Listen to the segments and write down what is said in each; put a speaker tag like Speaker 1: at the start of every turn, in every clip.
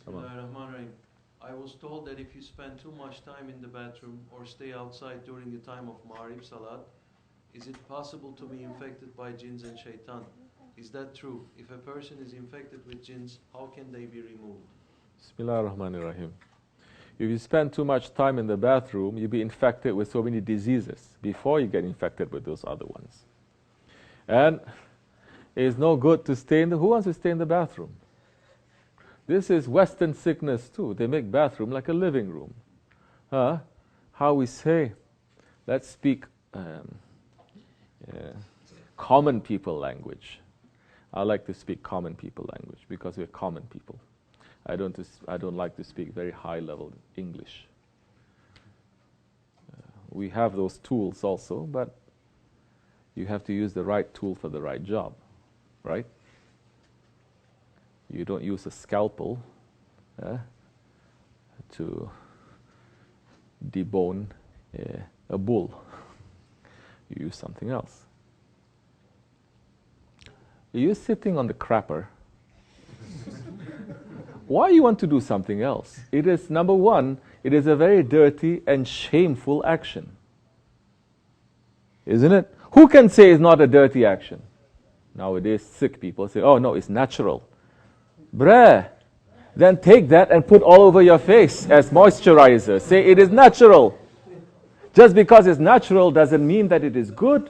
Speaker 1: Bismillahirrahmanirrahim. I was told that if you spend too much time in the bathroom or stay outside during the time of Maghrib Salat, is it possible to be infected by jinns and shaitan? Is that true? If a person is infected with jinns, how can they be removed?
Speaker 2: Bismillahirrahmanirrahim. If you spend too much time in the bathroom, you'll be infected with so many diseases before you get infected with those other ones. And it's no good to stay in the... Who wants to stay in the bathroom? This is Western sickness too. They make bathroom like a living room. How we say, let's speak common people language. I like to speak common people language because we're common people. I don't like to speak very high level English. We have those tools also, but you have to use the right tool for the right job, right? You don't use a scalpel to debone a bull. You use something else. You're sitting on the crapper. Why you want to do something else? It is, number one, it is a very dirty and shameful action. Isn't it? Who can say it's not a dirty action? Nowadays, sick people say, oh no, it's natural. Bruh, then take that and put all over your face as moisturizer. Say it is natural. Just because it's natural doesn't mean that it is good.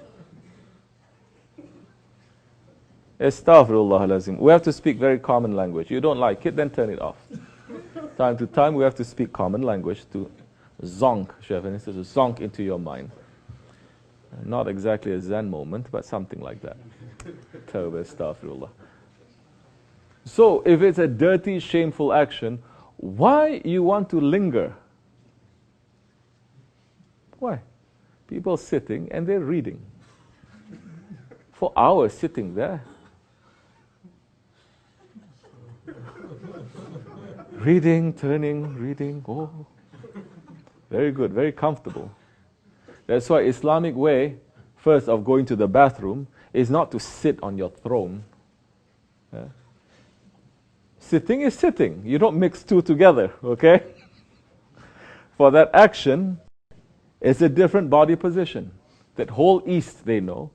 Speaker 2: Astaghfirullah alazim. We have to speak very common language. You don't like it, then turn it off. Time to time, we have to speak common language to zonk, Efendi says, to zonk into your mind. Not exactly a Zen moment, but something like that. Tawbah, astaghfirullah. So, if it's a dirty, shameful action, why you want to linger? Why? People sitting and they're reading. For hours sitting there. Reading, turning, reading, oh. Very good, very comfortable. That's why Islamic way, first of going to the bathroom, is not to sit on your throne. Sitting is sitting. You don't mix two together, okay? For that action, it's a different body position. That whole East they know.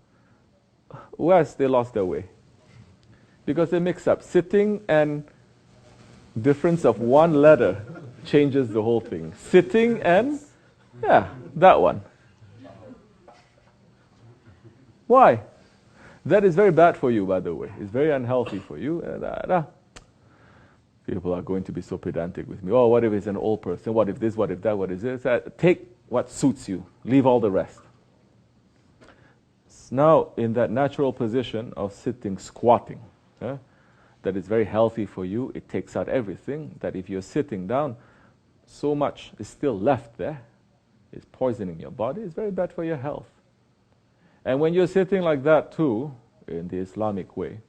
Speaker 2: West, they lost their way. Because they mix up. Sitting and difference of one letter changes the whole thing. Sitting and, yeah, that one. Why? That is very bad for you, by the way. It's very unhealthy for you. People are going to be so pedantic with me. Oh, what if it's an old person? What if this? What if that? What is this? Take what suits you. Leave all the rest. Now, in that natural position of sitting, squatting, that is very healthy for you. It takes out everything. That if you're sitting down, so much is still left there. It's poisoning your body. It's very bad for your health. And when you're sitting like that too, in the Islamic way,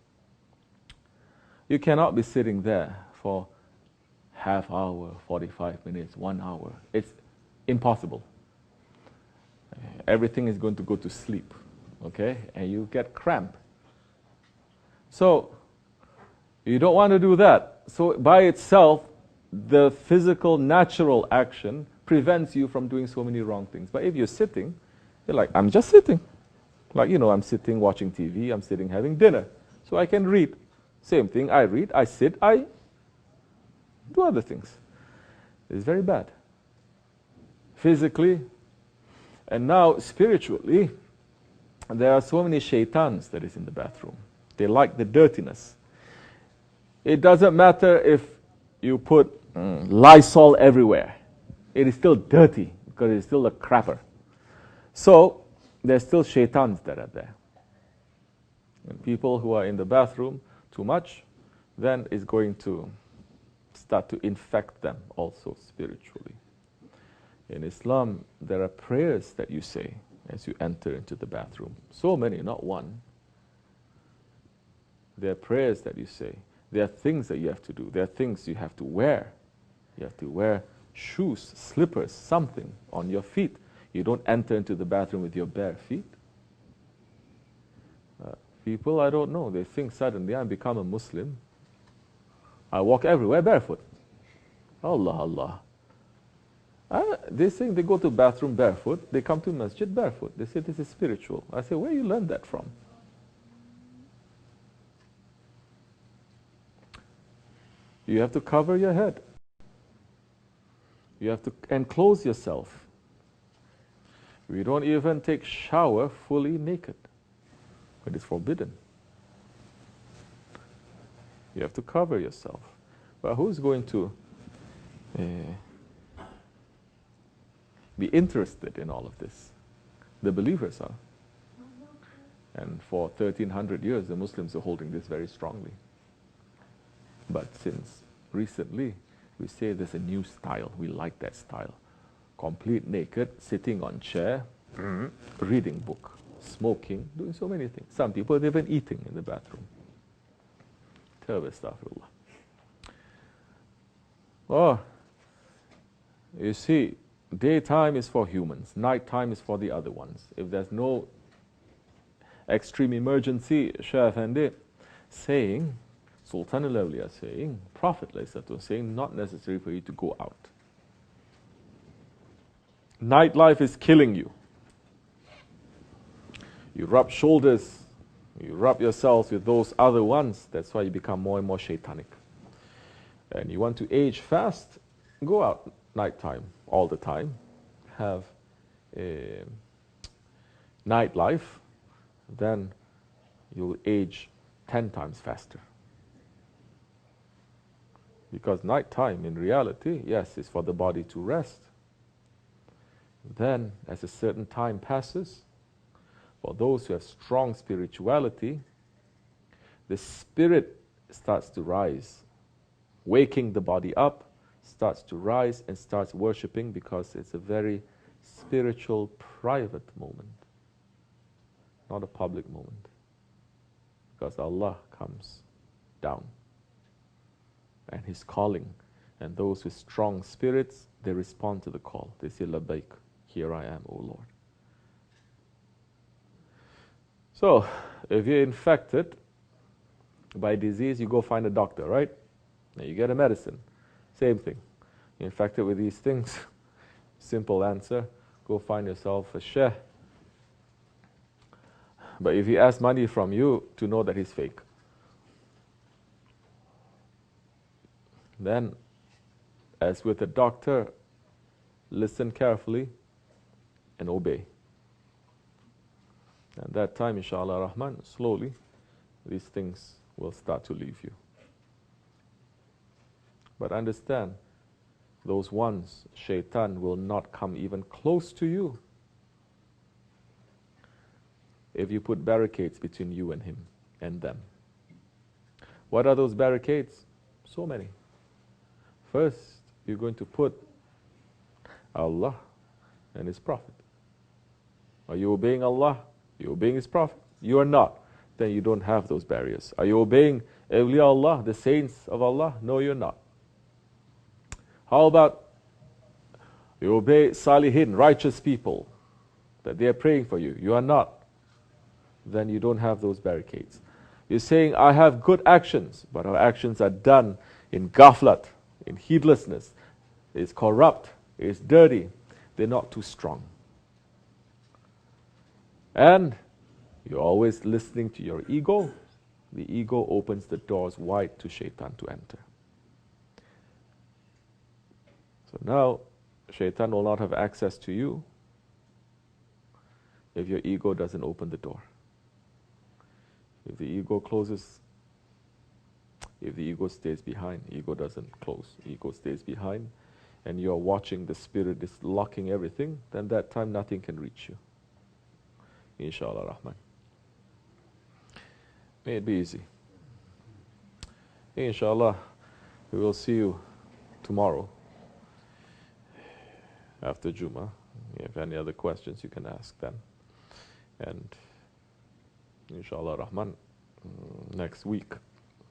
Speaker 2: you cannot be sitting there for half hour, 45 minutes, 1 hour. It's impossible. Everything is going to go to sleep, okay? And you get cramp. So, you don't want to do that. So, by itself, the physical, natural action prevents you from doing so many wrong things. But if you're sitting, you're like, I'm just sitting. Like, you know, I'm sitting watching TV, I'm sitting having dinner. So I can read. Same thing, I read, I sit, I do other things. It's very bad. Physically, and now spiritually, there are so many shaitans that is in the bathroom. They like the dirtiness. It doesn't matter if you put Lysol everywhere. It is still dirty because it is still a crapper. So, there's still shaitans that are there. And people who are in the bathroom too much, then is going to start to infect them also spiritually. In Islam, there are prayers that you say as you enter into the bathroom. So many, not one. There are prayers that you say. There are things that you have to do. There are things you have to wear. You have to wear shoes, slippers, something on your feet. You don't enter into the bathroom with your bare feet. People, I don't know, they think suddenly I become a Muslim. I walk everywhere barefoot. Allah, Allah. They say they go to bathroom barefoot, they come to masjid barefoot. They say this is spiritual. I say, where you learn that from? You have to cover your head. You have to enclose yourself. We don't even take shower fully naked. It is forbidden. You have to cover yourself. But who's going to be interested in all of this? The believers are. And for 1300 years, the Muslims are holding this very strongly. But since recently, we say there's a new style. We like that style. Complete naked, sitting on chair, reading book, smoking, doing so many things. Some people are even eating in the bathroom. Tawbah, astaghfirullah. Oh, you see, daytime is for humans, nighttime is for the other ones. If there's no extreme emergency, Shaykh Efendi saying, Sultan al-Awliya saying, Prophet saying, not necessary for you to go out. Nightlife is killing you. You rub shoulders, you rub yourselves with those other ones, that's why you become more and more shaitanic. And you want to age fast, go out nighttime all the time, have a nightlife, then you'll age 10 times faster. Because nighttime, in reality, yes, is for the body to rest. Then, as a certain time passes, for those who have strong spirituality, the spirit starts to rise, waking the body up, starts to rise and starts worshipping, because it's a very spiritual, private moment, not a public moment. Because Allah comes down and He's calling, and those with strong spirits, they respond to the call. They say, Labbaik, here I am, O Lord. So, if you're infected by disease, you go find a doctor, right? And you get a medicine. Same thing. You're infected with these things. Simple answer, go find yourself a sheikh. But if he asks money from you, to know that he's fake. Then, as with a doctor, listen carefully and obey. At that time, inshallah Rahman, slowly, these things will start to leave you. But understand, those ones, shaitan will not come even close to you if you put barricades between you and him and them. What are those barricades? So many. First, you're going to put Allah and His Prophet. Are you obeying Allah? Are you obeying His Prophet? You are not. Then you don't have those barriers. Are you obeying Awliya Allah, the saints of Allah? No, you're not. How about you obey Salihin, righteous people, that they are praying for you? You are not. Then you don't have those barricades. You're saying, I have good actions, but our actions are done in ghaflat, in heedlessness. It's corrupt, it's dirty. They're not too strong. And you're always listening to your ego. The ego opens the doors wide to shaitan to enter. So now, shaitan will not have access to you if your ego doesn't open the door. If the ego closes, if the ego stays behind, ego doesn't close, ego stays behind, and you're watching the spirit is locking everything, then that time nothing can reach you. Inshallah Rahman. May it be easy. Inshallah, we will see you tomorrow after Jummah. If you have any other questions, you can ask them. And Inshallah Rahman, next week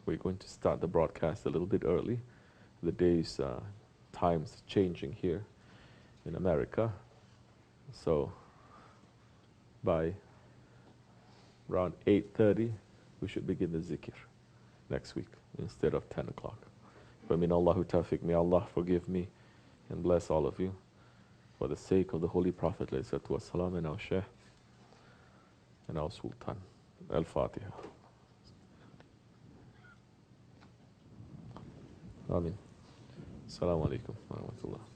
Speaker 2: we're going to start the broadcast a little bit early. The days, times changing here in America. So by around 8:30 we should begin the zikr next week instead of 10 o'clock. وَمِنَ اللَّهُ tawfiq. May Allah forgive me and bless all of you. For the sake of the Holy Prophet ﷺ and our Shaykh and our Sultan. Al-Fatiha. Amin. Assalamu alaikum wa rahmatullah.